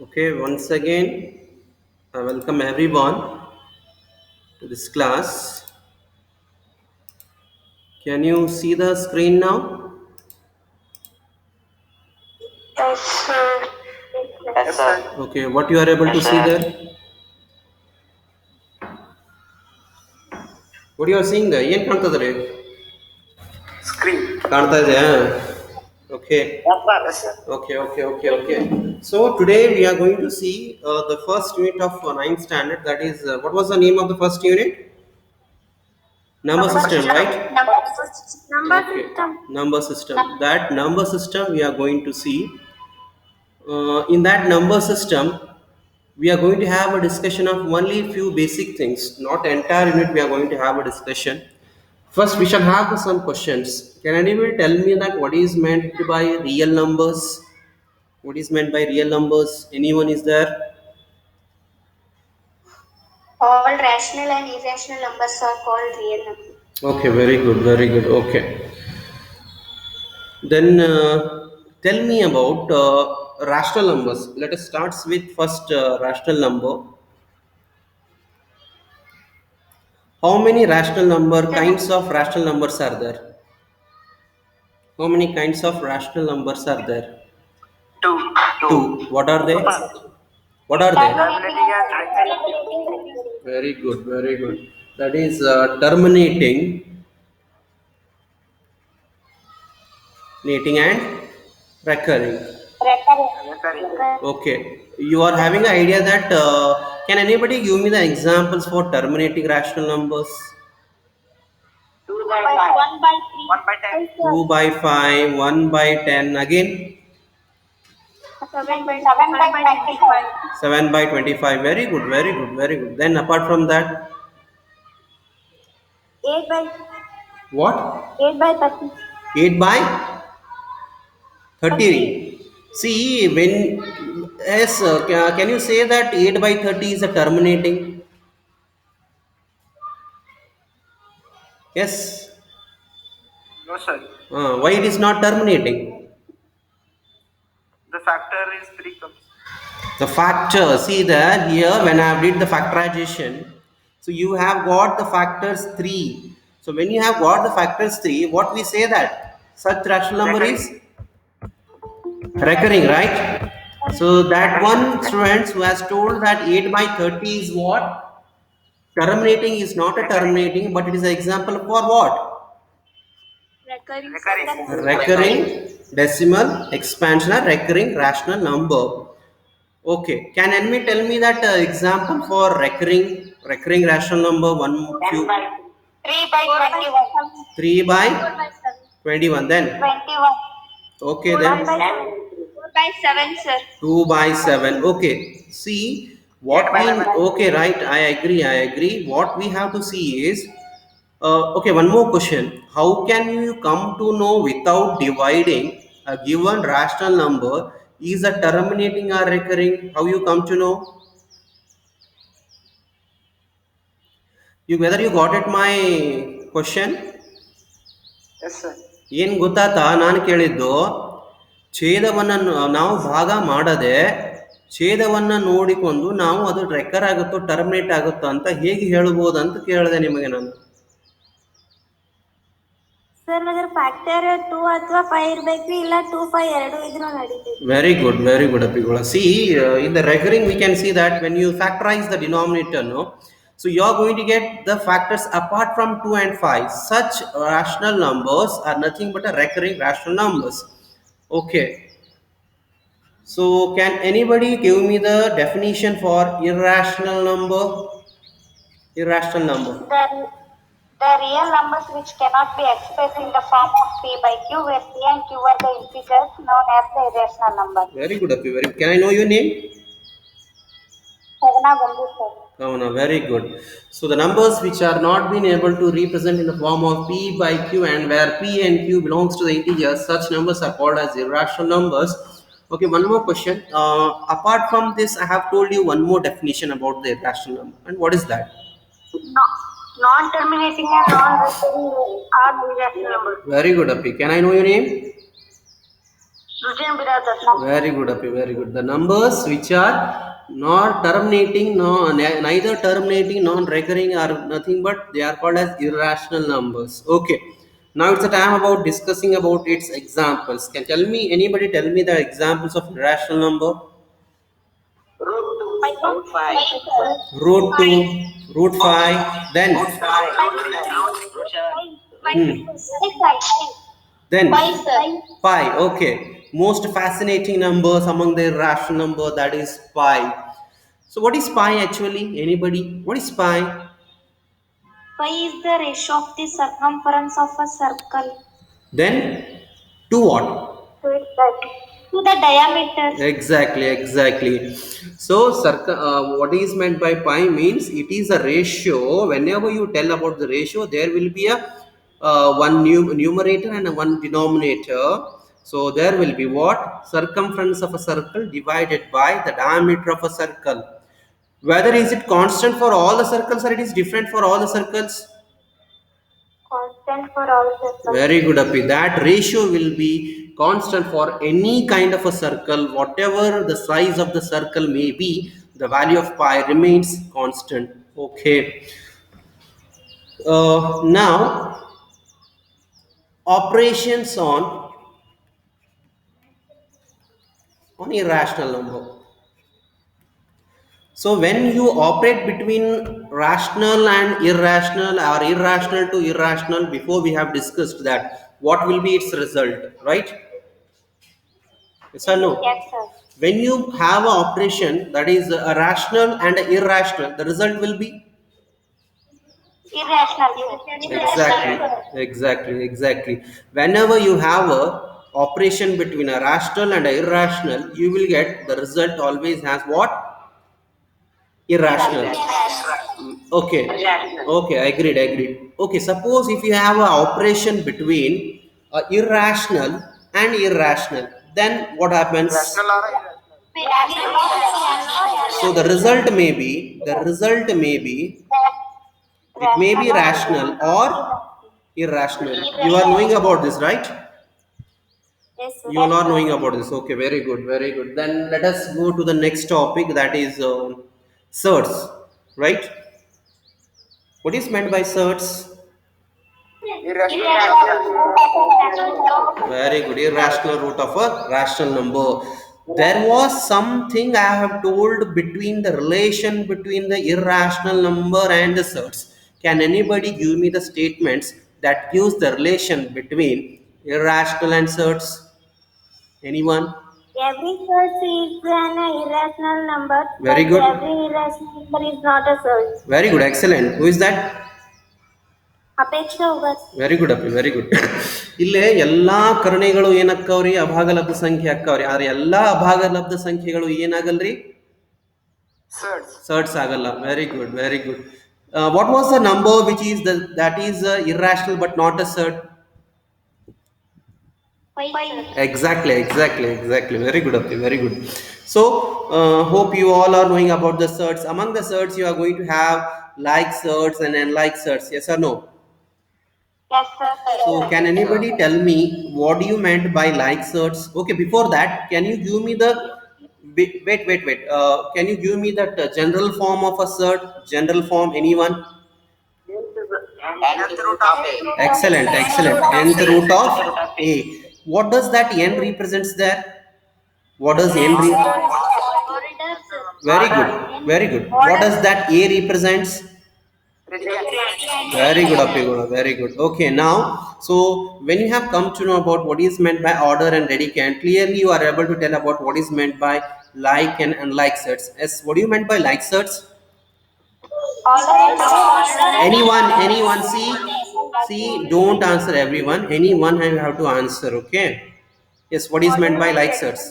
Okay, once again, I welcome everyone to this class. Can you see the screen now? Yes, sir. Yes, sir. Okay, what you are able to see there? What you are seeing there? ಏನು ಕಾಣ್ತದೆ Screen. ಕಾಣ್ತಾ ಇದೆಯಾ? Okay. Yes, sir. Okay. So today we are going to see the first unit of ninth standard. That is, what was the name of the first unit? Number system, right? Number Okay. system. Number system. That number system we are going to see. In that number system, we are going to have a discussion of only few basic things, not entire unit. We are going to have a discussion. First, we shall have some questions. Can anybody tell me that what is meant by real numbers? What is meant by real numbers? Anyone is there? All rational and irrational numbers are called real numbers. Okay, very good, very good. Okay. Then tell me about rational numbers. Let us start with first rational number. How many rational number kinds of rational numbers are there? How many kinds of rational numbers are there? Two. Two. What are they? What are they? Terminating and recurring. Very good, very good. That is terminating, nating, and recurring. Recurring. Okay. You are having an idea that can anybody give me the examples for terminating rational numbers? 2 by 5. 1 by 3. 1 by 10. 2 by 5, 1 by 10, again 7 by 25. 7 by 25. Very good, very good, very good. Then apart from that, 8 by what? 8 by 30. 8 by 30. See, when, yes, can you say that 8 by 30 is a terminating? Yes. No, sir. Why it is not terminating? The factor is 3 comes. The factor, see there, here when I have did the factorization, so you have got the factors 3. So when you have got the factors 3, what we say that such rational number is recurring, right? So that one students who has told that 8 by 30 is what? Terminating is not a terminating, but it is an example for what? Recurring decimal expansion or recurring rational number. Okay, can anybody tell me that example for recurring rational number? 3 by 21. 3 by 21. Then 21. okay, 1 then by 7. 4 by 7, sir. 2 by 7. Okay, see what we, okay, right, I agree. What we have to see is okay, one more question. How can you come to know without dividing a given rational number is a terminating or recurring? How you come to know? You, whether you got it my question? Yes, sir. ಏನು ಗೊತ್ತಾತಾ ನಾನು ಕೇಳಿದ್ದು, ಛೇದವನ್ನು ನಾವು ಭಾಗ ಮಾಡದೆ ಛೇದವನ್ನು ನೋಡಿಕೊಂಡು ನಾವು ಅದು ರೆಕರ್ ಆಗುತ್ತೋ ಟರ್ಮಿನೇಟ್ ಆಗುತ್ತೋ ಅಂತ ಹೇಗೆ ಹೇಳ್ಬೋದು ಅಂತ ಕೇಳಿದೆ ನಿಮಗೆ ನಾನು. ಸರ್ ಅದರ ಫ್ಯಾಕ್ಟರ್ 2 ಅಥವಾ 5 ಇರಬೇಕು, ಇಲ್ಲ 2 5 ಎರಡು ಇದ್ರೂ ನಡೀತೈತಿ. Very good ಅಪ್ಪಿಗೋಳ. See, in the recurring we can see that when you factorize the denominator, no, so you are going to get the factors apart from 2 and 5. Such rational numbers are nothing but a recurring rational numbers. Okay, so can anybody give me the definition for irrational number? Irrational number. The real numbers which cannot be expressed in the form of P by Q, where P and Q are the integers known as the irrational number. Very good, Appi. Very. Can I know your name? Sagna Gumbu, sir. Kavana, very good. So the numbers which are not been able to represent in the form of P by Q, and where P and Q belongs to the integers, such numbers are called as irrational numbers. Okay, one more question. Apart from this, I have told you one more definition about the irrational number. And what is that? Non-terminating and non-recurring are irrational numbers. Very good, Appi. Can I know your name? Routine Biradar. Very good, Api, very good. The numbers which are not terminating, no, neither terminating, non-recurring are nothing but they are called as irrational numbers. Okay. Now it's the time about discussing about its examples. Can tell me anybody tell me the examples of irrational number? Root 5. Root 2, root 5, then hmm, then pi. Okay. Most fascinating numbers among the irrational number, that is pi. So what is pi actually? Anybody? What is pi? Pi is the ratio of the circumference of a circle Then to what? to the diameter. Exactly, exactly. So what is meant by pi means it is a ratio. Whenever you tell about the ratio, there will be a one numerator and a one denominator. So there will be what? Circumference of a circle divided by the diameter of a circle. Whether is it constant for all the circles or it is different for all the circles? Constant for all circles. Very good, Api. That ratio will be constant for any kind of a circle. Whatever the size of the circle may be, the value of pi remains constant. Okay. Now, operations on irrational number. So when you operate between rational and irrational or irrational to irrational, before we have discussed that, what will be its result, right? Yes or no? Yes, sir. When you have an operation that is a rational and a irrational, the result will be Irrational. exactly. Whenever you have a operation between a rational and a irrational, you will get the result always has what? Irrational. Okay. Okay, agreed. Okay, suppose if you have an operation between irrational and irrational, then what happens? Rational or irrational? So it may be rational or irrational. You are knowing about this, right? Yes, sir. You all are knowing about this. Okay, very good. Then let us go to the next topic, that is surds, right? What is meant by surds? Irrational. Very good. Irrational root of a rational number. There was something I have told between the relation between the irrational number and the surds. Can anybody give me the statements that gives the relation between irrational and surds? Anyone? Every surge is an irrational number. Very but good. Every irrational number is not a surge. Very good. Excellent. Who is that? ಅಪೇಕ್ಷೆ ಹೋಗೋದು. Very good ಅಪ್ಪಿ very good. ಇಲ್ಲೇ ಎಲ್ಲಾ ಕರ್ಣೆಗಳು ಏನಕ್ಕವ್ರಿ? ಅಭಾಗಲಬ್ಧ ಸಂಖ್ಯೆ ಅಕ್ಕವ್ರಿ. ಆದ್ರೆ ಎಲ್ಲಾ ಅಭಾಗಲಬ್ಧ ಸಂಖ್ಯೆಗಳು ಏನಾಗಲ್ರಿ? ಸರ್ಡ್ಸ್ ಆಗಲ್ಲ. Very good. What was the number which is that is irrational but not a surd? Exactly. Very good, Api. Very good. So, hope you all are knowing about the surds. Among the surds, you are going to have like surds and unlike surds. Yes or no? Yes, sir. So, can anybody tell me what do you meant by like surds? Okay, before that, can you give me the wait. Can you give me that general form of a surd? General form, anyone? Nth root of A. Excellent. Nth root of A. What does that n represents there? What does n Very good. What does that A represents? Very good, Apigula. Very good. Okay, now, so when you have come to know about what is meant by order and radicand, clearly you are able to tell about what is meant by like and unlike sets. Yes, what do you meant by like sets? Anyone? See, don't answer everyone. Anyone I have to answer. Okay. Yes, what is meant by like sets?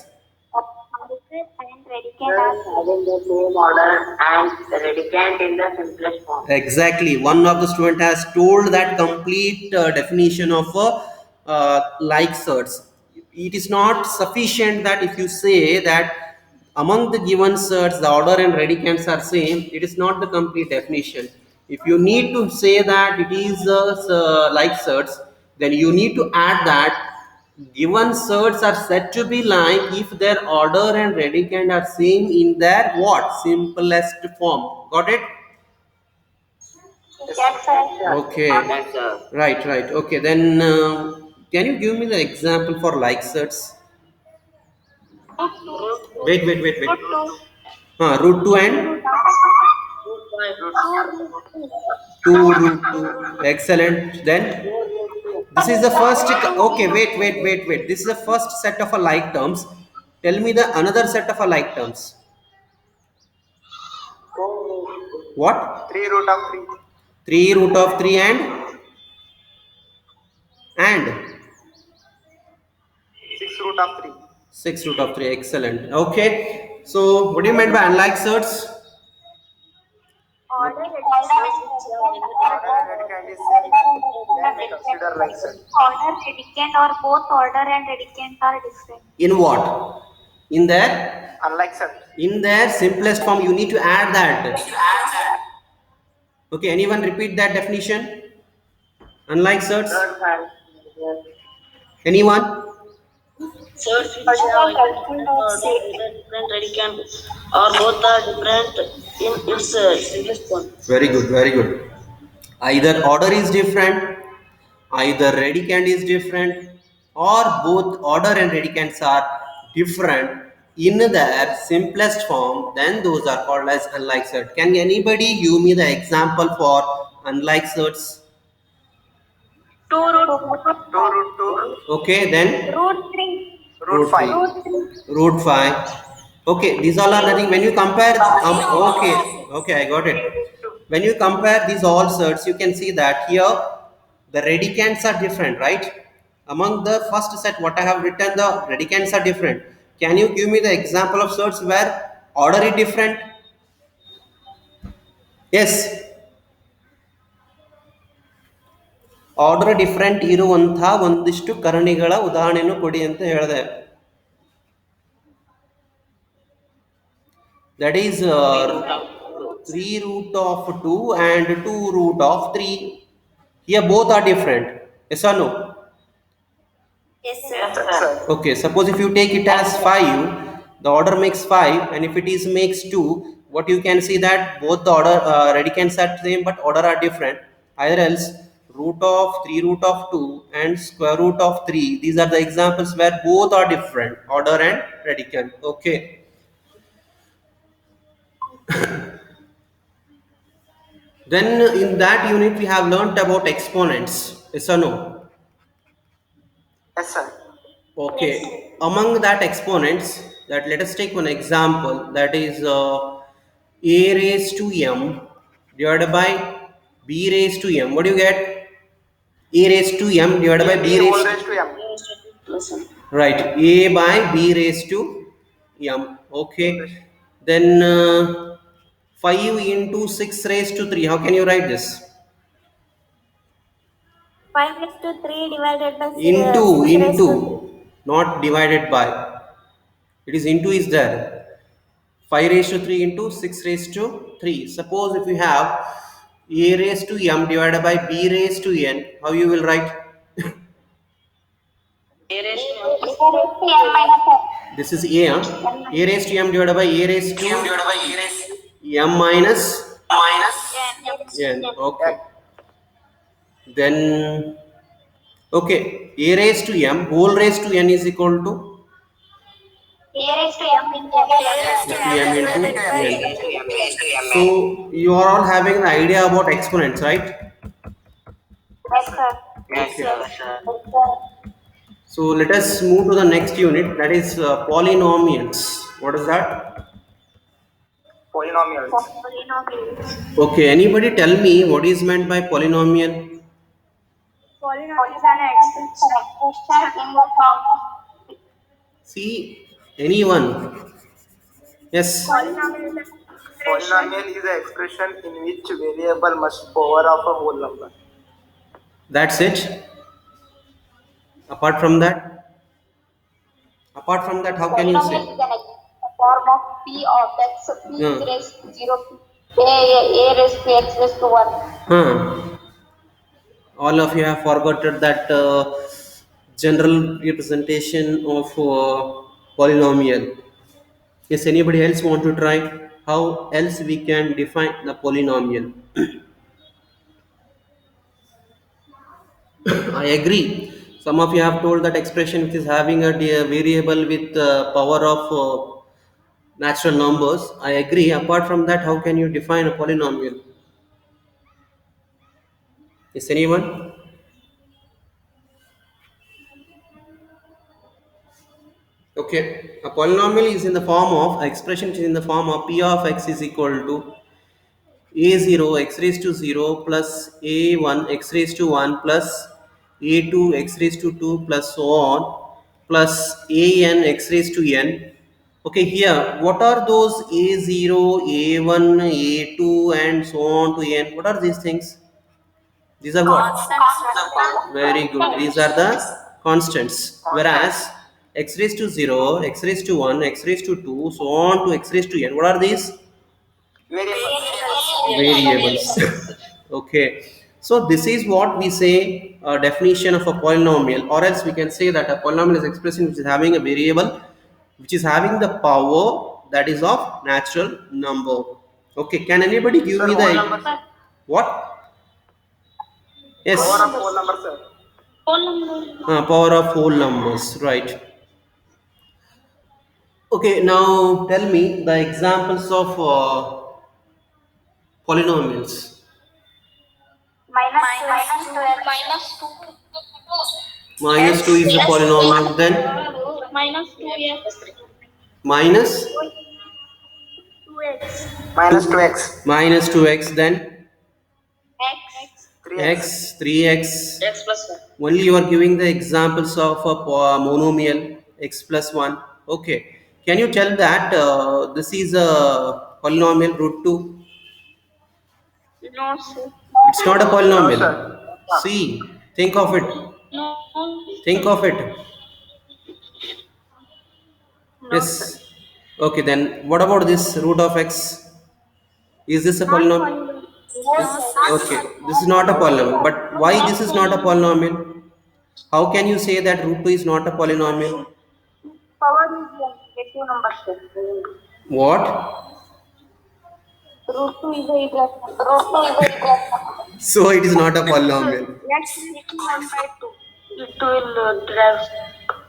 Having the same order and the radicand in the simplest form. Exactly. One of the student has told that complete definition of like surds. It is not sufficient that if you say that among the given surds the order and radicands are same, it is not the complete definition. If you need to say that it is like surds, then you need to add that Given sets are said to be like if their order and predicand are same in their what? Simplest form. Got it? Yes, sir. Okay. Yes, sir. Right. Okay, then can you give me the example for like sets? Root Wait. Root 2. Root 2 and root 5. 2 root 2. Excellent. Then this is the first. Okay, wait. This is the first set of a like terms. Tell me the another set of a like terms. What? 3 root of 3. 3 root of 3 and 6 root of 3. 6 root of 3. Excellent. Okay. So what do you mean by unlike sets? Order and Predicand is same, then we consider like set. order predicand or both order and predicand are different. In what? In their Unlike set. simplest form, you need to add that. Okay, anyone repeat that definition? Unlike sets? Anyone? Sets which have different order, different predicand, or both are different in its simplest form. Very good. Either order is different, either redicand is different, or both order and redicands are different in their simplest form, then those are called as unlike set. Can anybody give me the example for unlike sets? 2 root 2 root 2. Okay, then root 3. Root 5. Root 3. root 5. Okay, these all are nothing. When you compare, okay, I got it. When you compare these all sets, you can see that here the redicands are different, right? Among the first set, what I have written, the redicands are different. Can you give me the example of sets where order is different? Yes, order different ಇರುವಂತಹ ಒಂದಿಷ್ಟು ಕರಣಿಗಳ ಉದಾಹರಣೆಯನ್ನು ಕೊಡಿ ಅಂತ ಹೇಳಿದೆ. That is 3 root of 2 and 2 root of 3. Here both are different. Yes or no? Yes, Yes, sir. Okay, suppose if you take it as 5, the order makes 5, and if it is makes 2, what you can see that both the order radicands are same but order are different. Either else root of 3 root of 2 and square root of 3, these are the examples where both are different, order and radicand. Okay. Then in that unit we have learnt about exponents. Yes or no? Yes, sir. Okay. Among that exponents, that let us take one example, that is a raised to m divided by b raised to m. What do you get? A raised to m divided by b A whole raised raised to m. right, a by b raised to m. Okay. Then 5 into 6 raised to 3. How can you write this? 5 raised to 3 divided by Into, not divided by. It is into is there. 5 raised to 3 into 6 raised to 3. Suppose if you have a raised to m divided by b raised to n, how you will write? A raised to m minus n. This is a, a raised to m divided by a raised to m minus n. Okay. Then okay, a raised to m whole raised to n is equal to A raised to m into m into n. So you are all having an idea about exponents, right? Yes, sir. Okay. So let us move to the next unit, that is polynomials. What is that? Polynomials. Polynomials. Okay, anybody tell me what is meant by polynomial? Polynomial is an expression in the form. See, anyone? Yes. Polynomial is an expression in which variable must power of a whole number. That's it. Apart from that, how can you say? Polynomial is an form of p of x, p Yeah. raised to 0 to a raised to x raised to 1. All of you have forgotten that general representation of polynomial. Yes, anybody else want to try how else we can define the polynomial? I agree. Some of you have told that expression which is having a variable with power of natural numbers. I agree. Apart from that, how can you define a polynomial? Is anyone? Okay, a polynomial is in the form of expression which is in the form of p of x is equal to a0 x raised to 0 plus a1 x raised to 1 plus a2 x raised to 2 plus so on plus an x raised to n. Okay, here what are those a0, a1, a2 and so on to n? What are these things? These are what? Very good. These are the constants. Whereas x raised to 0, x raised to 1, x raised to 2, so on to x raised to n. What are these? Variables. Okay. So this is what we say a definition of a polynomial, or else we can say that a polynomial is expression which is having a variable which is having the power that is of natural number. Okay. Can anybody give me the what? Yes. Power of whole number, sir. Power of whole numbers, right? Okay, now tell me the examples of polynomials. Minus 2 is the polynomial, then minus 2x, minus Minus 2x. minus 2x, then x, 3x. x, 3x. x plus 1. Only you are giving the examples of a monomial x plus 1. Okay, can you tell that this is a polynomial root 2? No, sir. It's not a No, polynomial. sir. See, think of it. No. Think of it. Yes. Okay, then what about this root of x? Is this a polynomial? Okay, this is not a polynomial. But why this is not a polynomial? How can you say that root 2 is not a polynomial? Power is negative number, sir. What? Root 2 is a irrational. So it is not a polynomial. Next is 1 by 2. It will drive.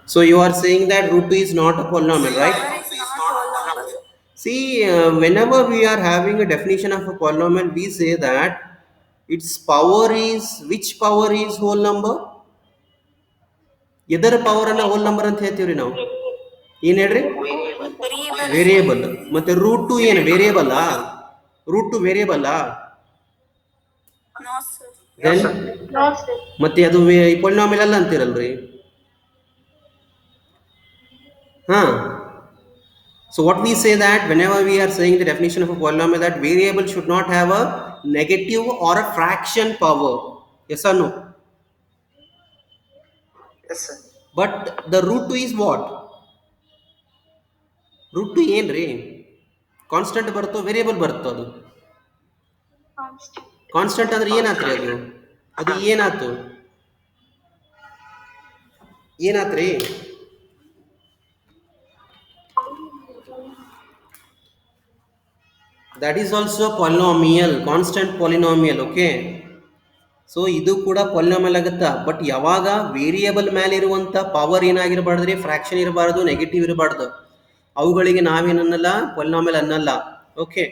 So you are saying that root 2 is not a polynomial, right? See, whenever we are having a definition of a polynomial, we say that its power is, which power is whole number? ಎದರ power ಅನ್ನ whole number ಅಂತ ಹೇಳ್ತೀವ್ರಿ ನಾವು. ಏನ್ ಹೇಳ್ರಿ? Variable. ಮತ್ತೆ root two ಏನು variable? Root two variable? ಮತ್ತೆ ಅದು ಪೊಲಿನಾಮಿಯಲ್ ಅಲ್ಲ ಅಂತೀರಲ್ರಿ. ಹಾ. So what we say that whenever we are saying the definition of a polynomial, that variable should not have a negative or a fraction power. Yes or no? Yes, sir. But the root 2 is what? Root 2 ಏನ್ರಿ? Constant ಬರುತ್ತೋ variable ಬರುತ್ತೋ ಅದು? Constant ಅಂದ್ರೆ ಏನಾತ್ರಿ ಅದು? ಅದು ಏನಾಯ್ತು? ಏನಾತ್ರಿ? That is also a polynomial, constant polynomial, okay? So ಇದು ಕೂಡ ಪಾಲಿನಾಮಿಯಲ್ ಆಗುತ್ತಾ. ಬಟ್ ಯಾವಾಗ ವೇರಿಯೇಬಲ್ ಮೇಲೆ ಇರುವಂಥ ಪವರ್ ಏನಾಗಿರಬಾರ್ದ್ರಿ? ಫ್ರಾಕ್ಷನ್ ಇರಬಾರ್ದು, ನೆಗೆಟಿವ್ ಇರಬಾರ್ದು. ಅವುಗಳಿಗೆ ನಾವೇನನ್ನಲ್ಲ ಪಾಲಿನಾಮಿಯಲ್ ಅನ್ನಲ್ಲ. ಓಕೆ,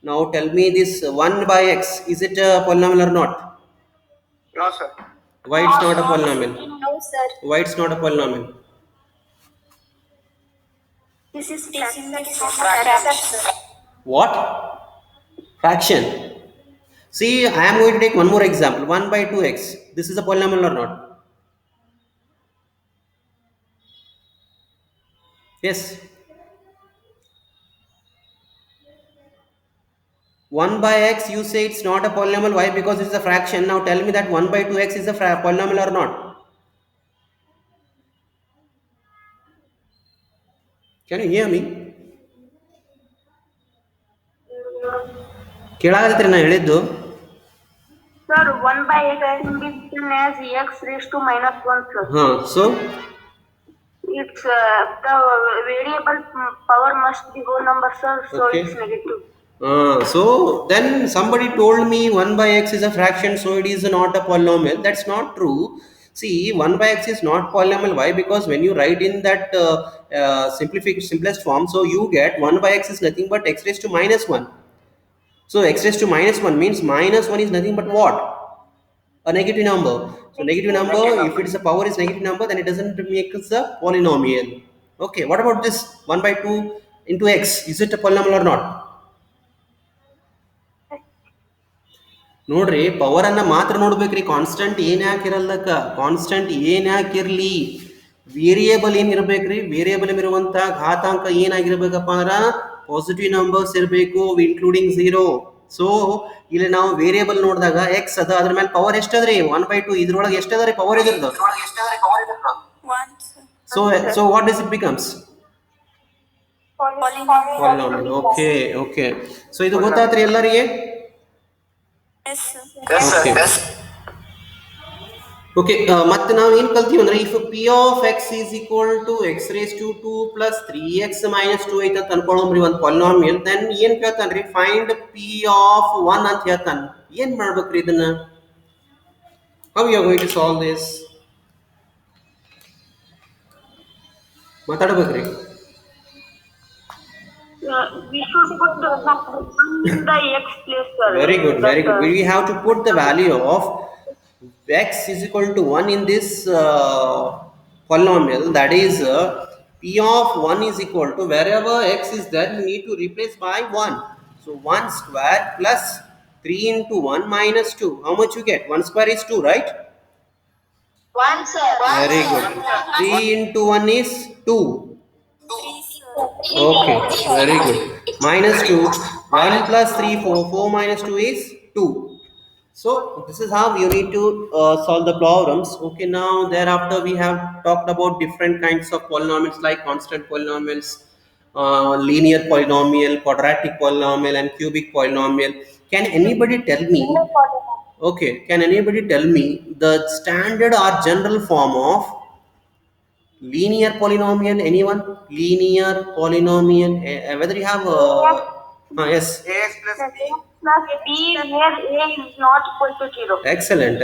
ನಾವು tell me this 1 by x, is it a polynomial or not? No, sir. Why it's not a polynomial? No, sir. Why it's not a polynomial? This is fraction. What? Fraction. See, I am going to take one more example. 1 by 2x. This is a polynomial or not? Yes. 1 by x, you say it's not a polynomial. Why? Because it's a fraction. Now tell me that 1 by 2x is a polynomial or not? Can you hear me? ಕೇಳಾಗತ್ರಿ ನಾ ಹೇಳಿದ್ದು? Sir, 1 by x can be written as x raised to minus 1, sir. So It's the variable power must be whole number, sir, so Okay. it's negative. So then somebody told me 1 by x is a fraction, so it is not a polynomial. That's not true. See, 1 by x is not polynomial. Why? Because when you write in that simplest form, so you get 1 by x is nothing but x raised to minus 1. So x raised to minus 1 means minus 1 is nothing but what? A negative number. So negative number, if its a power is negative number, then it doesn't make us a polynomial. Okay, what about this 1 by 2 into x? Is it a polynomial or not? ನೋಡ್ರಿ power ಅನ್ನ ಮಾತ್ರ ನೋಡ್ಬೇಕ್ರಿ, constant ಏನ್ ಯಾಕಿರಲ್ಲಕ್ಕ, constant ಏನ್ ಯಾಕಿರ್ಲಿ, variable ಏನ್ ಇರ್ಬೇಕ್ರಿ, variable ಇರುವಂತ ಘಾತಾಂಕ ಏನಾಗಿರ್ಬೇಕಪ್ಪ ಅಂದ್ರ positive numbers ಇರಬೇಕು ಇನ್ಕ್ಲೂಡಿಂಗ್ 0. ಸೊ ಇಲ್ಲಿ ನಾವು ವೇರಿಯೇಬಲ್ ನೋಡಿದಾಗ ಎಕ್ಸ್ ಅದ, ಅದ್ರ ಮೇಲೆ ಪವರ್ ಎಷ್ಟದ್ರಿ 1/2, ಇದ್ರೊಳಗೆ ಎಷ್ಟದ್ರಿ ಪವರ್ ಇದ್ರದ್ದು. So what does it becomes? Polynomial. Okay. So ಇದು ಗೊತ್ತಾತ್ರಿ ಎಲ್ಲರಿಗೆ? ಓಕೆ. ಮತ್ತೆ ನಾವು ಏನು ಕಲ್ತೀವಿ ಅಂದ್ರೆ, if P of X is equal to X raise to 2 plus 3x minus 2 ಐತೆ ಅಂತ ಅನ್ಕೊಳ್ಳೋಮ್ರಿ ಒಂದು ಪಾಲಿನಾಮಿಯಲ್, ದೆನ್ ಏನ್ ಕೇಳ್ತಾನ್ರಿ, ಫೈಂಡ್ ಪಿ ಆಫ್ 1 ಅಂತ ಹೇಳ್ತಾನ. ಏನ್ ಮಾಡ್ಬೇಕ್ರಿ ಇದನ್ನ? How you are going to solve this? ಮಾತಾಡ್ಬೇಕ್ರಿ. We should put the 1 in the x place, sir. Very good. We have to put the value of x is equal to 1 in this polynomial. That is, p of 1 is equal to, wherever x is there, you need to replace by 1. So 1 square plus 3 into 1 minus 2. How much you get? 1 square is 2, right? 1, sir. Very good. 3 into 1 is 2. Okay, very good. Minus 2. 1 plus 3, 4. 4 minus 2 is 2. So this is how you need to solve the problems. Okay, now thereafter we have talked about different kinds of polynomials like constant polynomials, linear polynomial, quadratic polynomial, and cubic polynomial. Can anybody tell me? Okay, can anybody tell me the standard or general form of linear polynomial? Anyone? Linear polynomial. Whether you have yes. ax plus b Plus b where a is not equal to 0. Excellent.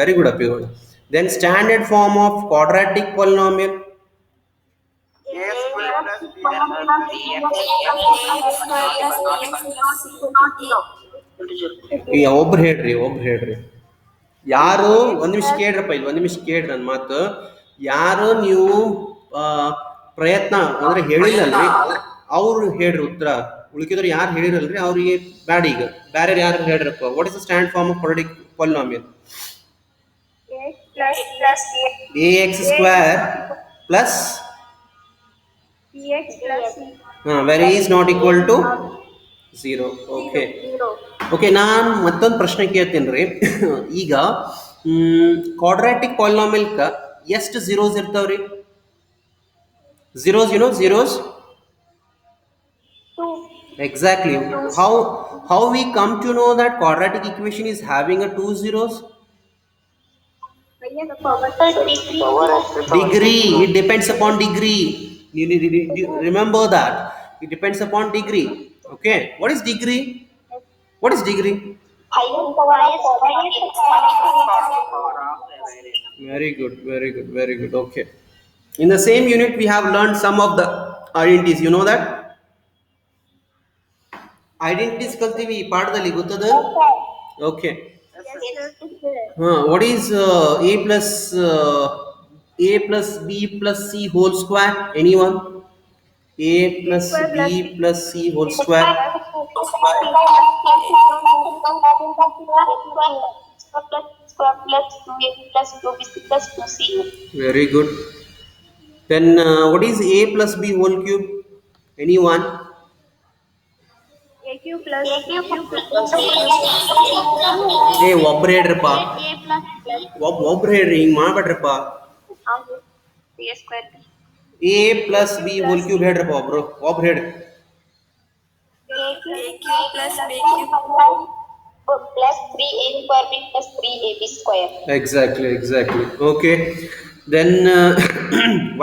Very good, Apigoda. Then standard form of quadratic polynomial. a square plus b ಒಬ್ರು ಹೇಳ್ರಿ ಯಾರು ಒಂದ್ ನಿಮಿಷ ಕೇಳ್ರಪ್ಪ, ಇಲ್ಲಿ ಒಂದ್ ನಿಮಿಷ ಕೇಳ್ರಿ ನನ್ನ ಮಾತು. ಯಾರು ನೀವು ಪ್ರಯತ್ನ ಅಂದ್ರೆ ಹೇಳಿಲ್ಲಲ್ರಿ, ಅವ್ರು ಹೇಳ್ರಿ ಉತ್ತರ. ಉಳಿಕಿದ್ರು ಯಾರು ಹೇಳಿರಲ್ರಿ ಅವ್ರಿಗೆ ಬ್ಯಾಡ. ಈಗ ಬ್ಯಾರೆ ಯಾರು ಹೇಳ್ರಪ್ಪ, what is the standard form of quadratic polynomial? ax square plus bx plus c. where a is not equal to 0. Okay, ನಾನು ಮತ್ತೊಂದು ಪ್ರಶ್ನೆ ಕೇಳ್ತೀನಿ ರೀ. ಈಗ ಕ್ವಾಡ್ರಾಟಿಕ್ ಪಾಲಿನಾಮಿಯಲ್ಕ ಎಷ್ಟು ಝೀರೋಸ್ ಇರ್ತಾವ್ರಿ? Zeros, zeros. Exactly. How we come to know that quadratic equation is having a 2 zeros? Degree. It depends upon degree. You remember that. It depends upon degree. Okay. What is degree? Very good. Okay. In the same unit, we have learned some of the identities. You know that? Identities ಕಲ್ತೀವಿ ಈ ಪಾಠದಲ್ಲಿ, ಗೊತ್ತದ? Okay. What is a plus b plus c whole square? Anyone? A plus b plus c whole square. Very good. Then what is a plus b whole cube? Anyone? ಒಬ್ರು ಹೇಳ್ರಪ್ಪ, ಒಬ್ರು ಹೇಳ್ರಿ, ಹಿಂಗ್ ಮಾಡ್ಬೇಡ್ರಪ್ಪ. a plus b whole cube ಹೇಳ್ರಪ್ಪ, ಒಬ್ರು ಹೇಳ್ರಿ. plus 3a square b plus 3ab square. Exactly. Okay. Then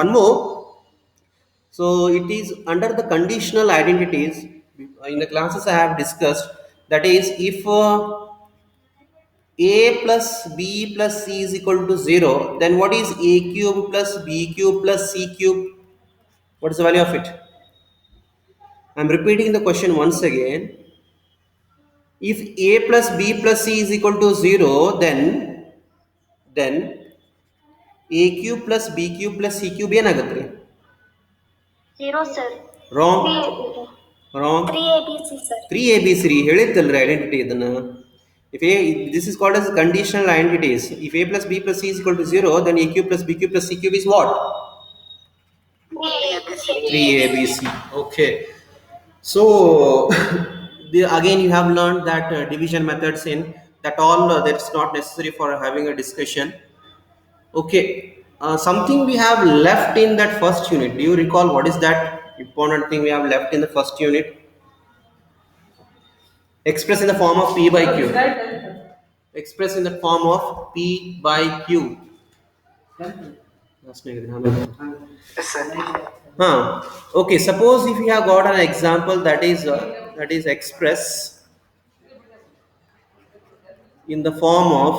one more. So it is under the conditional identities. In the classes I have discussed, that is, if a plus b plus c is equal to 0, then what is a cube plus b cube plus c cube? What is the value of it? I am repeating the question once again. If a plus b plus c is equal to 0, then a cube plus b cube plus c cube ಏನಾಗುತ್ತೆ? 0 sir. Wrong. 3ab. 3abc sir. 3abc ಹೇಳಿದ್ದಲ್ರಿ identity ಇದನ್ನ. If a, this is called as conditional identities. If a plus b plus c is equal to 0, then a cube plus b cube plus c cube is what? 3abc. Okay. So again you have learned that division methods in that all that's not necessary for having a discussion. Okay. Something we have left in that first unit. Do you recall what is that important thing we have left in the first unit? Express in the form of p by q. Express in the form of p by q. Yes, sir. Okay, suppose if you have got an example that is express in the form of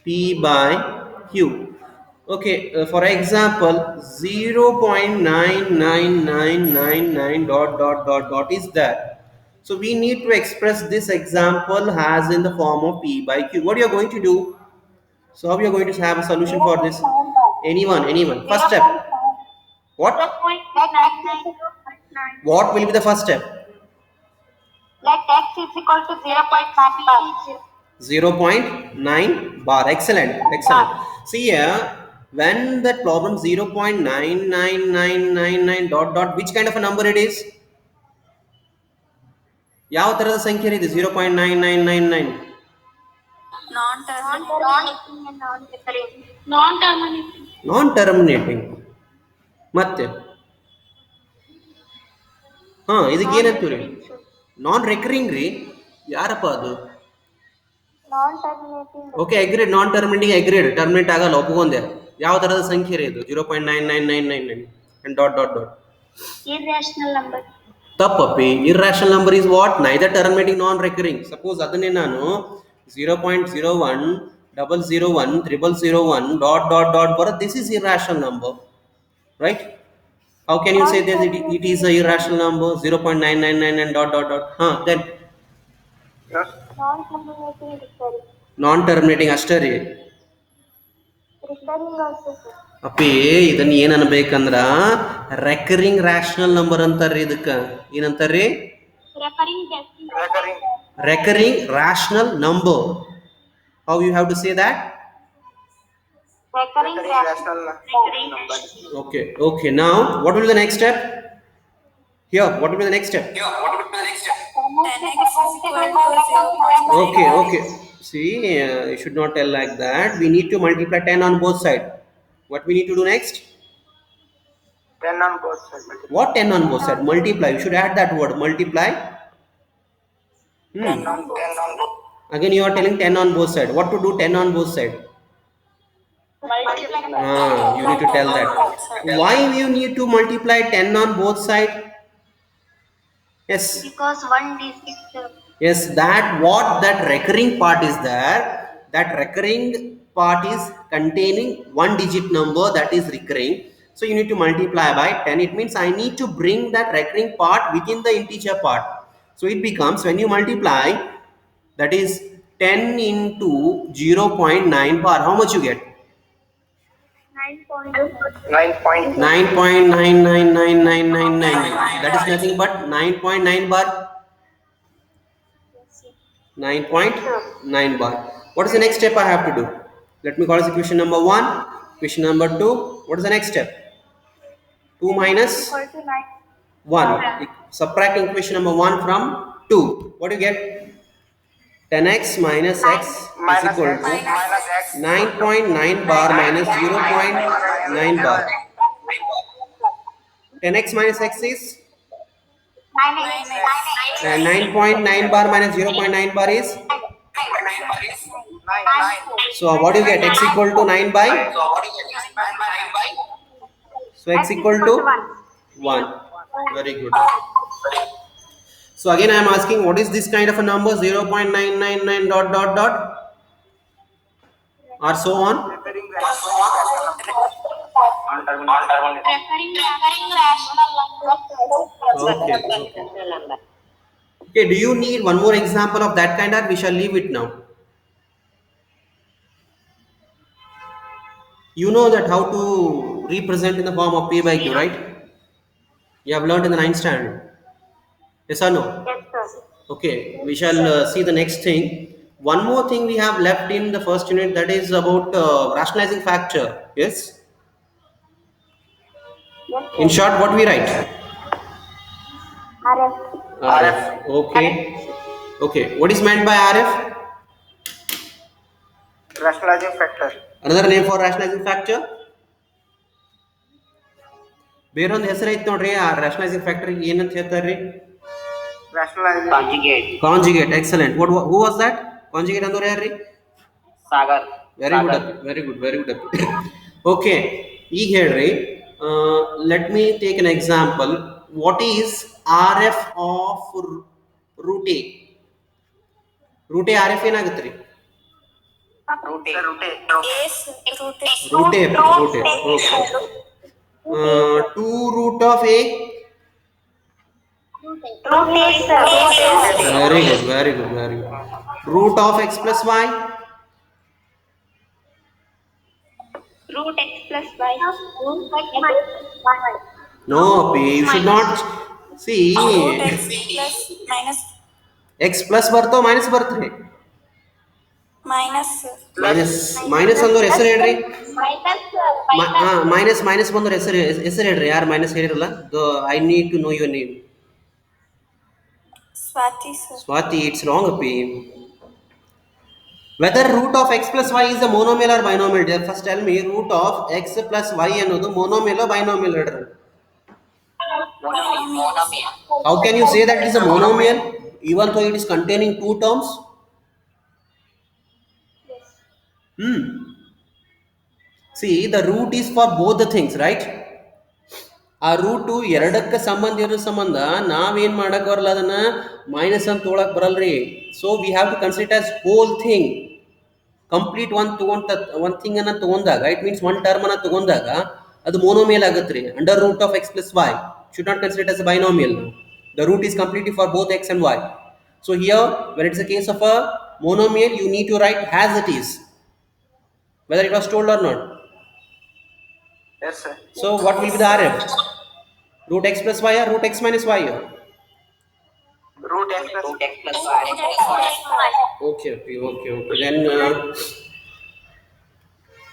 p by q. Okay, for example 0.99999 dot is there. So we need to express this example as in the form of p by q. What you are going to do? So how you are going to have a solution for this? Anyone. First step. What? What will be the first step? Let x is equal to 0.9 bar. 0.9 bar. Excellent. See here, when that problem 0.99999 dot, which kind of a number it is? ಯಾವ ತರದ ಸಂಖ್ಯೆ ಇದೆ 0.9999? ನಾನ್ terminating. ಮತ್ತೆ ಇದಕ್ಕೆ ಏನಂತೀರಿ? ನಾನ್ recurring ರೀ. ಯಾರಪ್ಪ ಅದು? Okay, agreed. ನಾನ್ ಟರ್ಮಿನೇಟಿಂಗ್ ಅಗ್ರೀಡ್. ಟರ್ಮಿನೇಟ್ ಆಗಲ್ಲ, ಒಪ್ಕೊಂಡೆ. ಯಾವ ತರದ ಸಂಖ್ಯೆ ರೀ ಇದು? 0.99999 and dot. Irrational number. ತಪ್ಪಪ್ಪಿ. Irrational number is what? Neither terminating non recurring. Suppose ಅದನ್ನೇ ನಾನು 0.01 001 0001 dot ಬರೋದು. This is irrational number, right? How can you say that it is a irrational number? 0.999 and dot. Then Yes. Non-terminating recurring. Non terminating ಅಷ್ಟೇ ರೀ. Recurring also sir. ಅಪ್ಪಿ, ಇದನ್ನ ಏನ್ ಅನ್ಬೇಕಂದ್ರ recurring rational number ಅಂತಾರ್ರಿ. ಇದಕ್ಕ ಏನಂತಾರ್ರಿ? Recurring rational number. How you have to say that? Recurring Rational number. Okay. Now, what will be the next step? Here, what will be the next step? Okay. See, you should not tell like that. We need to multiply 10 on both sides. What we need to do next? 10 on both sides. What 10 on both sides? Multiply. You should add that word, multiply. 10 on both. Again, you are telling 10 on both sides. What to do 10 on both sides? You need to tell that. Why you need to multiply 10 on both sides? Yes. Because one digit. Yes, that recurring part is there. That recurring part is containing one digit number that is recurring. So you need to multiply by 10. It means I need to bring that recurring part within the integer part. So it becomes, when you multiply, that is 10 into 0.9 bar. How much you get? 9.999999. That is nothing but 9.9 bar. 9.9 bar. What is the next step I have to do? Let me call this equation number 1. Equation number 2. What is the next step? 2 minus 1. Subtracting equation number 1 from 2. What do you get? 10x minus x is equal to 9.9 bar minus 0.9 bar. 10x minus x is And 9.9 bar minus 0.9 bar is? 9. So what do you get? X equal to 9 by? So x equal to 1. Very good. So again I am asking, what is this kind of a number? 0.999 dot dot dot or so on? Referring non-terminal. Okay. Okay. Okay, do you need one more example of that kind, or we shall leave it now? You know that how to represent in the form of P by Q, right? You have learned in the 9th standard. Yes or no? Yes, sir. Okay, we shall see the next thing. One more thing we have left in the first unit, that is about rationalizing factor. Yes? In short, what we write? RF. RF. Okay. Okay. What is meant by RF? Rationalizing factor. Another name for rationalizing factor? ಬೇರೊಂದು ಹೆಸರು ಐತೆ ನೋಡ್ರಿ ಆ rationalizing factor ಏನಂತ ಹೇಳ್ತಾರ್ರಿ? Rationalizing. Conjugate. Excellent. Who was that? Conjugate ಅಂದ್ರೆ ಯಾರ್ರಿ? Sagar. Very good. Very good. Very good. Okay. ಈಗ ಹೇಳ್ರಿ, let me take an example. What is RF of root A? Root A RF ಏನಾಗುತ್ತೆ ರೀ? Root A. Root A. Okay. 2 root of A. Very good. Very good. Very good. Root of x plus y. Root x plus y. No, P. You should not see. X plus ಬರ್ತಾವ minus ಬರ್ತಾರೆ. Minus ಅಂದವ್ರ ಹೆಸರು ಹೇಳ್ರಿ. Minus ಬಂದವ್ರ ಹೆಸರು ಹೇಳ್ರಿ. ಯಾರು minus ಹೇಳಿರಲ್ಲ? I need to know your name. Swati, it's wrong, P. Whether root of x plus y is a monomial or binomial? First tell me, root of x plus y ಅನ್ನೋದು monomial or binomial ಹೇಳ್ರಿ. How can you say that it is a monomial even though it is containing two terms? See, the root is for both the things, right? ಆ route ಎರಡಕ್ಕೆ ಸಂಬಂಧ ಇರೋ ಸಂಬಂಧ ನಾವೇನು ಮಾಡಕ್ಕೆ ಬರಲ್ಲ, ಅದನ್ನ ಮೈನಸ್ ಅಂತ ತೊಗೊಳಕ್ ಬರಲ್ರಿ. So we have to consider as whole thing. Complete ಒಂದು ಥಿಂಗ್ ಅನ್ನ ತಗೊಂಡಾಗ, ಇಟ್ ಮೀನ್ಸ್ ಒನ್ ಟರ್ಮ್ ಅನ್ನ ತಗೊಂಡಾಗ ಅದು ಮೋನೋಮಿಯಲ್ ಆಗುತ್ತೆ ರೀ. Under root of X plus Y should not consider it as a binomial. The root is completely for both x and y. So here, when it's a case of a monomial, you need to write as it is, whether it was told or not. Yes, sir. So what will be the RF? Root x plus y or root x minus y? Root x plus Okay. Then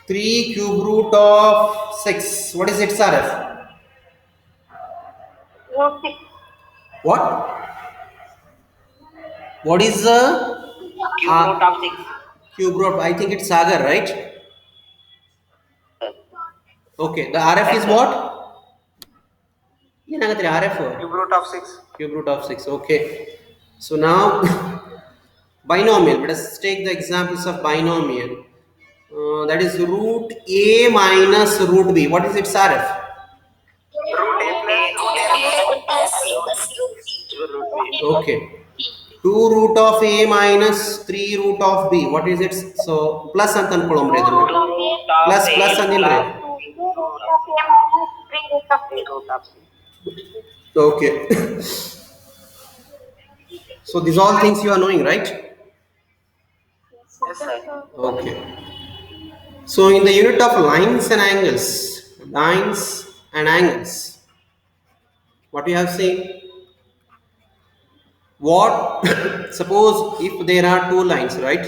3 cube root of 6. What is its RF? Root 6. What? What is the Cube root of 6. cube root? I think it's Sagar, right? Okay. The RF is what? ಏನಾಗುತ್ತೆ RF? cube root of 6. Cube root of 6. Okay. So now binomial. Let us take the examples of binomial. That is root A minus root B. What is its RF? Root A plus Okay. 2 root of A minus 3 root of B. What is its? So plus ಅಂತ ಅನ್ಕೊಳ್ಳೋಮ್ರಿ ಇದನ್ನ. Plus ಅಂದಿಲ್ರಿ. Okay. So these all things you are knowing, right? Yes, sir. Okay. So in the unit of lines and angles, what we have seen? What suppose if there are two lines, right?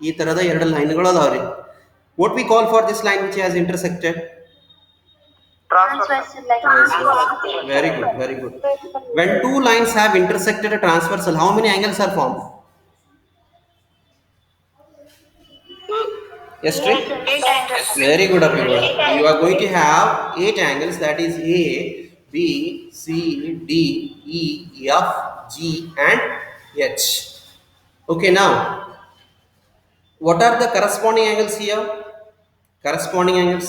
ಈ ತರದ ಎರಡು ಲೈನ್ಗಳು ಅದಾವ್ರಿ. What we call for this line which has intersected? Transversal. Very good. When two lines have intersected a transversal, how many angles are formed? Yes, Trick? 8 angles. Very good, Apurva. You are going to have 8 angles, that is A, B, C, D, E, F, G, and H. Okay, now what are the corresponding angles here? Corresponding angles.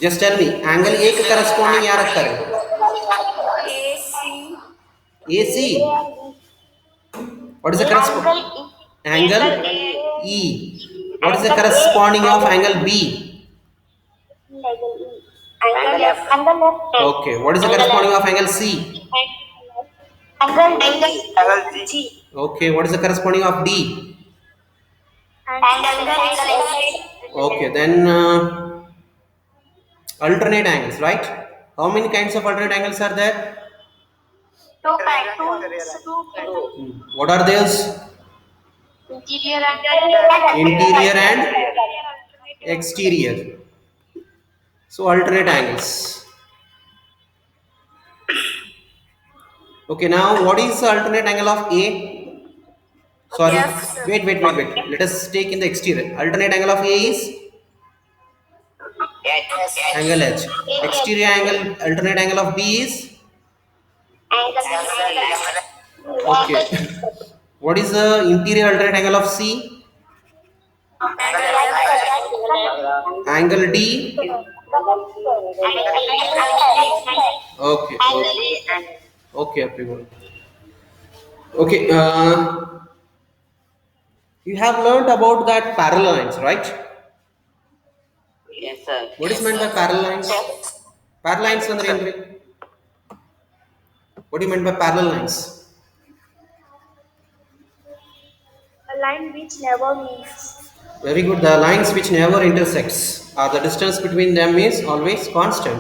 Just tell me. Angle A के corresponding यार रखता है. AC. What is the corresponding? Angle E. What is the corresponding of angle B? Angle left. Okay. What is the corresponding of angle C? Angle G. Okay. What is the corresponding of D? Okay. Then alternate angles, right? How many kinds of alternate angles are there? Two. What are those? Interior and Interior and exterior. So alternate angles. Okay, now what is the alternate angle of A? Sorry, wait. Let us take in the exterior. Alternate angle of A is angle H. Exterior angle, alternate angle of B is okay. What is the interior alternate angle of C? Angle D. Okay. Okay, everyone. Okay. You have learned about that parallel lines, right? Yes, sir. What is meant by parallel lines? Parallel lines ಅಂದ್ರೆ ಏನ್ರಿ? What do you mean by parallel lines? a line which never meets. Very good. The lines which never intersects. The distance between them is always constant.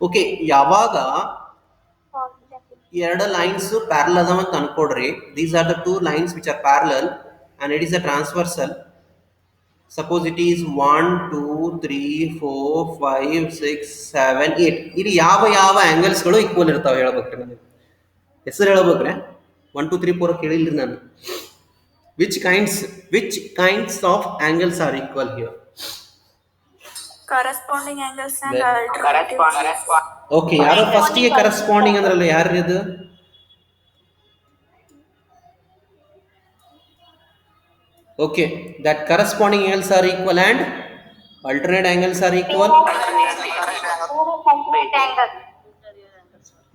Okay. ಯಾವಾಗ ಎರಡು lines parallel ಅದಾವ ಅಂತ ಅನ್ಕೊಡ್ರಿ. These are the two lines which are parallel and it is a transversal. Suppose it is 1, 2, 3, 4, 5, 6, 7, 8. ಇಲ್ಲಿ ಯಾವ ಆಂಗಲ್ಸ್ಗಳು equal ಇರ್ತಾವೆ ಹೇಳ್ಬೇಕ್ರಿ ನನಗೆ. ಹೆಸರು ಹೇಳ್ಬೇಕ್ರೆ 1, 2, 3, 4 ಕೇಳಿಲ್ರಿ ನಾನು. Which kinds of angles are equal here? Corresponding angles and Correspond. Okay, ಯಾರು ಫಸ್ಟಿಗೆ ಕರೆಸ್ಪಾಂಡಿಂಗ್ ಅಂದ್ರಲ್ಲ ಯಾರು ಇದು? Okay, that corresponding angles are equal and alternate angles are equal.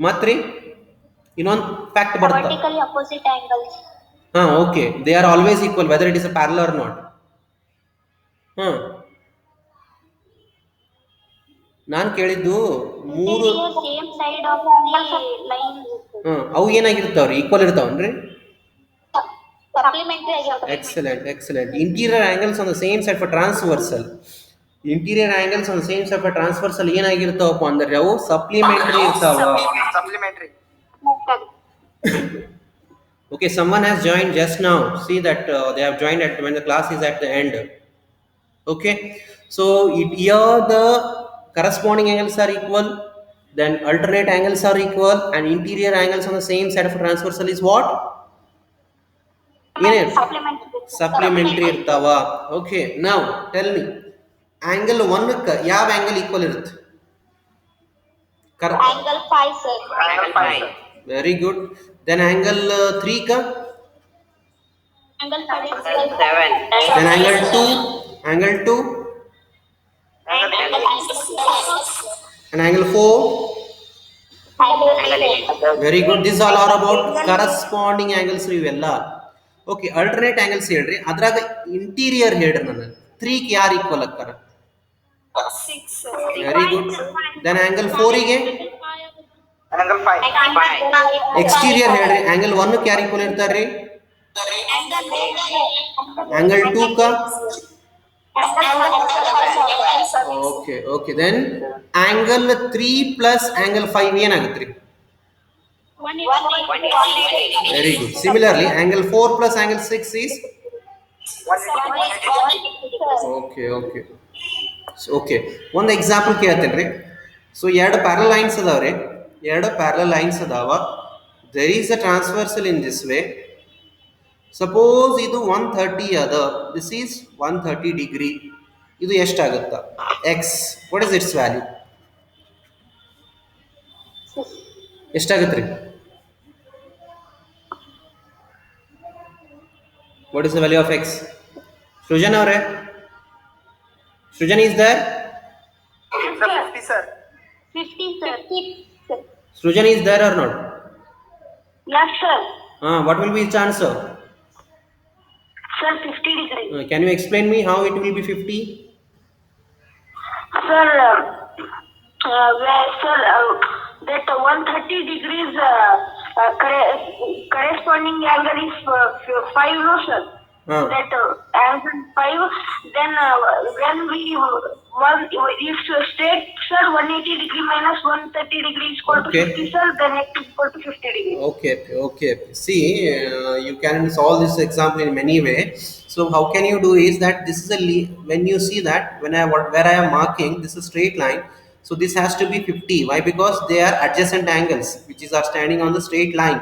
ಮಾತ್ರಿ ಇನ್ನೊಂದು ಫ್ಯಾಕ್ಟ್ ಬರುತ್ತೆ. vertically opposite angles. Okay, they are always equal whether it is a parallel or not. ನಾನು ಕೇಳಿದ್ದು ಮೂರು Same side of the line. ಅವು ಏನಾಗಿರ್ತಾವ್ರಿ? Equal ಇರ್ತಾವನ್ರಿ? Supplementary ಆಗಿರುತ್ತೆ. Excellent. Interior angles on the same side for transversal. Interior angles on the same side for transversal ಏನಾಗಿರ್ತಾವಪ್ಪ ಅಂದ್ರೆ ಅವು supplementary ಇರ್ತಾವ. Supplementary. Okay, someone has joined just now. See that they have joined at when the class is at the end. Okay, so here the corresponding angles are equal, then alternate angles are equal, and interior angles on the same side of a transversal is what? Supplementary ಇರ್ತಾವ. Okay, now tell me, angle 1 ಕ್ಕೆ ಯಾವ angle equal ಇರುತ್ತೆ? Angle 5, sir. Angle 5. Very good. Then angle 3 ಕ್ಕೆ? Angle 5. 7. Then angle 2? Angle And angle 4? Very good. This all are about corresponding angles ಇವೆಲ್ಲ. Okay, alternate angles ಹೇಳ್ರಿ. ಅದ್ರಾಗ interior ಹೇಳ್ರಿ ನನಗೆ. 3 ಗೆ ಯಾರು ಈಕ್ವಲ್ ಆಗ್ತಾರ? 6. Very good. Then angle 4 ಗೆ? Angle 5. ಎಕ್ಸ್ಟೀರಿಯರ್ ಹೇಳ್ರಿ. angle 1 ಕ್ಕೆ ಯಾರು ಈಕ್ವಲ್ ಇರ್ತಾರ್ರಿ? angle 2 ಕ? Okay. Then angle 3 plus angle 5 ಏನಾಗುತ್ತೆ? Very good. Similarly, angle 4 plus angle 6 is? Okay. ಒಂದು ಎಕ್ಸಾಂಪಲ್ ಕೇಳ್ತೇನೆ. ಸೊ ಎರಡು ಪ್ಯಾರಲ್ ಲೈನ್ಸ್ ಅದಾವ್ರಿ. There is a transversal in this way. Suppose ಇದು 130 ಅದ. This is 130 degree. ಇದು ಎಷ್ಟಾಗುತ್ತಾ? X. What is its value? ಎಷ್ಟಾಗುತ್ತೆ ರೀ? What is the value of x? Srujan ಅವರೇ, Srujan is there? Sir, 50, sir. 50, sir. 50. Srujan is there or not? Yes, sir. What will be its answer? Sir, 50 degrees. Can you explain me how it will be 50? Sir, that 130 degrees corresponding angle is 5, no, sir? That angle 5, then when we if straight, sir, 180 degree minus 130 degree is equal to Okay. 50, sir, then x is equal to 50 degree. Okay. See, you can solve this example in many ways. So how can you do is that this is when you see that where I am marking, this is straight line. So this has to be 50. Why? Because they are adjacent angles which are standing on the straight line.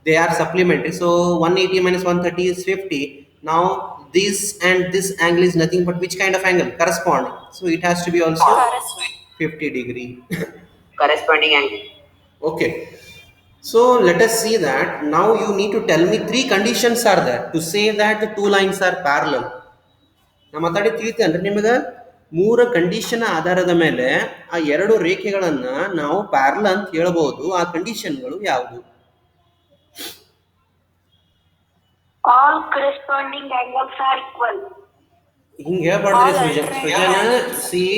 They are supplementary. So 180 minus 130 is 50. Now this and this angle is nothing but which kind of angle? Corresponding. So it has to be also 50 degree. Corresponding angle. Okay. So let us see that. Now you need to tell me 3 conditions are there to say that the 2 lines are parallel. ನಾ ಮಾತಾಡಿ ತಿಳಿತೇನ್ರಿ ನಿಮಗೆ? 3 condition ಆಧಾರದ ಮೇಲೆ ಆ 2 ರೇಖೆಗಳನ್ನ ನಾವು parallel ಅಂತ ಹೇಳ್ಬೋದು. ಆ ಕಂಡೀಷನ್ಗಳು ಯಾವುದು? All corresponding angles are equal. ಹಿಂಗೆ ಹೇಳ್ಬಾರ್ದ್ರಿ ಸೃಜನ. See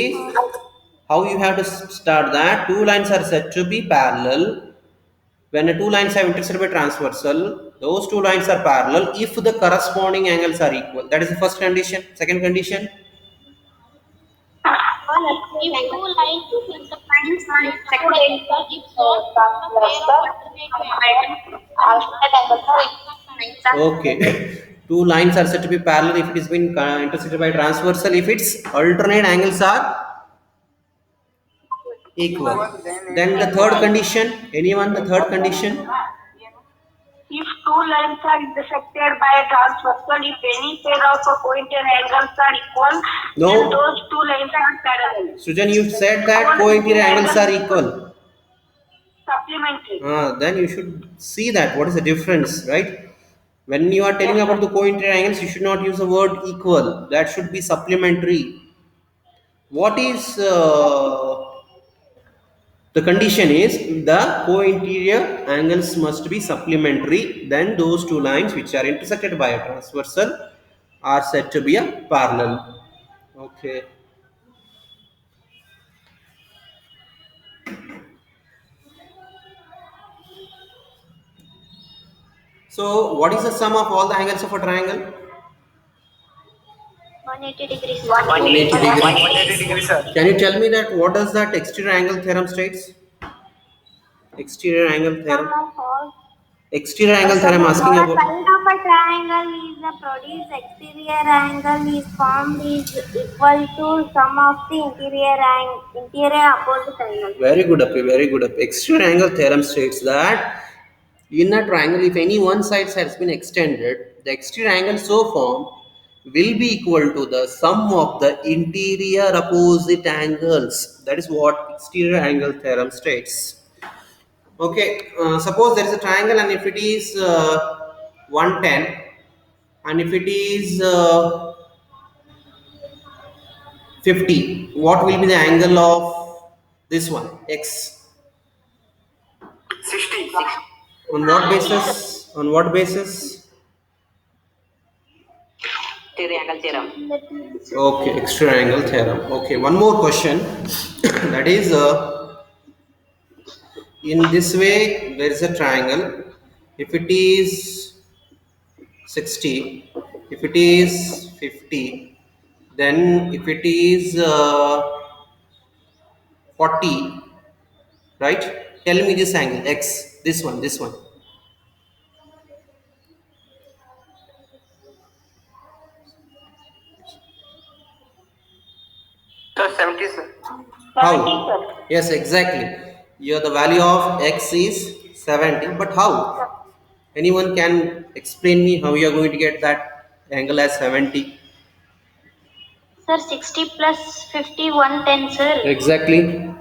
how you have to start that. 2 lines are said to be parallel when the 2 lines have intersected by transversal. Those 2 lines are parallel if the corresponding angles are equal. That is the first condition. Second condition, If 2 lines okay. 2 lines are said to be parallel if it is been intersected by transversal, if its alternate angles are equal. Then the third condition, anyone, the third condition? If 2 lines are intersected by a transversal, if any pair of coincident angles are equal, No. then those 2 lines are parallel. Sujan, you said that coincident angles are equal. Supplementary. Then you should see that what is the difference, right? When you are telling about the coincident angles, you should not use the word equal. That should be supplementary. What is the condition is the co-interior angles must be supplementary. Then those 2 lines which are intersected by a transversal are said to be a parallel. Okay. So what is the sum of all the angles of a triangle? 180 degrees. 180 degrees. 180 degrees, sir. Can you tell me that what does that exterior angle theorem states? Exterior angle theorem. Exterior angle theorem asking The about. side of a triangle is the produced exterior angle is formed is equal to sum of the interior opposite angles. Very good, Api. Very good, Api. Exterior angle theorem states that in a triangle, if any one side has been extended, the exterior angle so formed will be equal to the sum of the interior opposite angles. That is what exterior angle theorem states. Okay, suppose there is a triangle and if it is 110 and if it is 50, what will be the angle of this one, x? 60. On what basis? On what basis? Exterior angle theorem. Okay, exterior angle theorem. Okay, one more question. That is, in this way, there is a triangle. If it is 60, if it is 50, then if it is 40, right? Tell me this angle, x, this one. Sir, 70, sir. How? 70, sir. Yes, exactly. Here the value of x is 70, but how? Anyone can explain me how you are going to get that angle as 70? Sir, 60 plus 50, 110, sir. Exactly.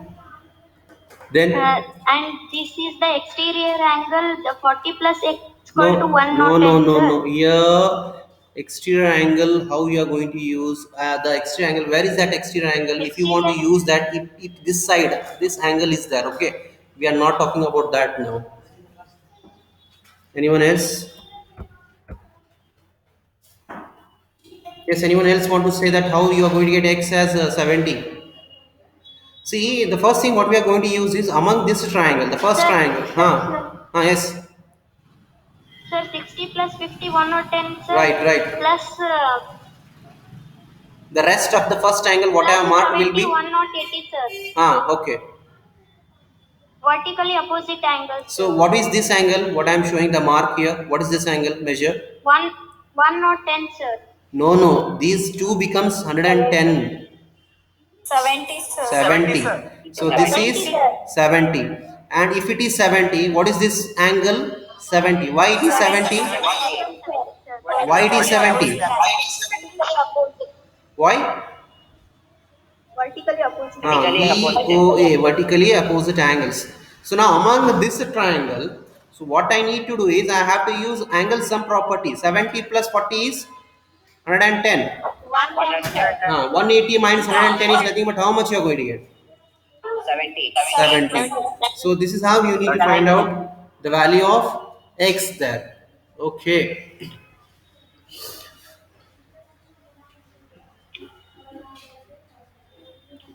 Then And this is the exterior angle, the 40 plus x equal to no, 110, sir. Here, exterior angle. How you are going to use the exterior angle? Where is that exterior angle? If you want to Exterior use that, if this side, this angle is there. Okay, we are not talking about that now. Anyone else? Yes. Anyone else want to say that how you are going to get x as 70? See, the first thing what we are going to use is among this triangle, the first Sir, triangle. Yes. sir, 60 plus 50, 110, sir. Right. Plus, The rest of the first angle, what I plus have marked will 70, be. 180, sir. Okay. Vertically opposite angles, So sir. what is this angle? What I am showing the mark here. What is this angle measure? 110, sir. No. These two becomes 110. 70, sir. 70. sir. So this 70, is sir. 70. And if it is 70, what is this angle? 70. Why it is 70? Why it is 70? Why? Vertically opposite. VOA, vertically opposite angles. So now among this triangle, so what I need to do is I have to use angle sum property. 70 plus 40 is 110. 180 minus 110 is nothing but how much you are going to get? 70. So this is how you need to find out the value of x there. Okay.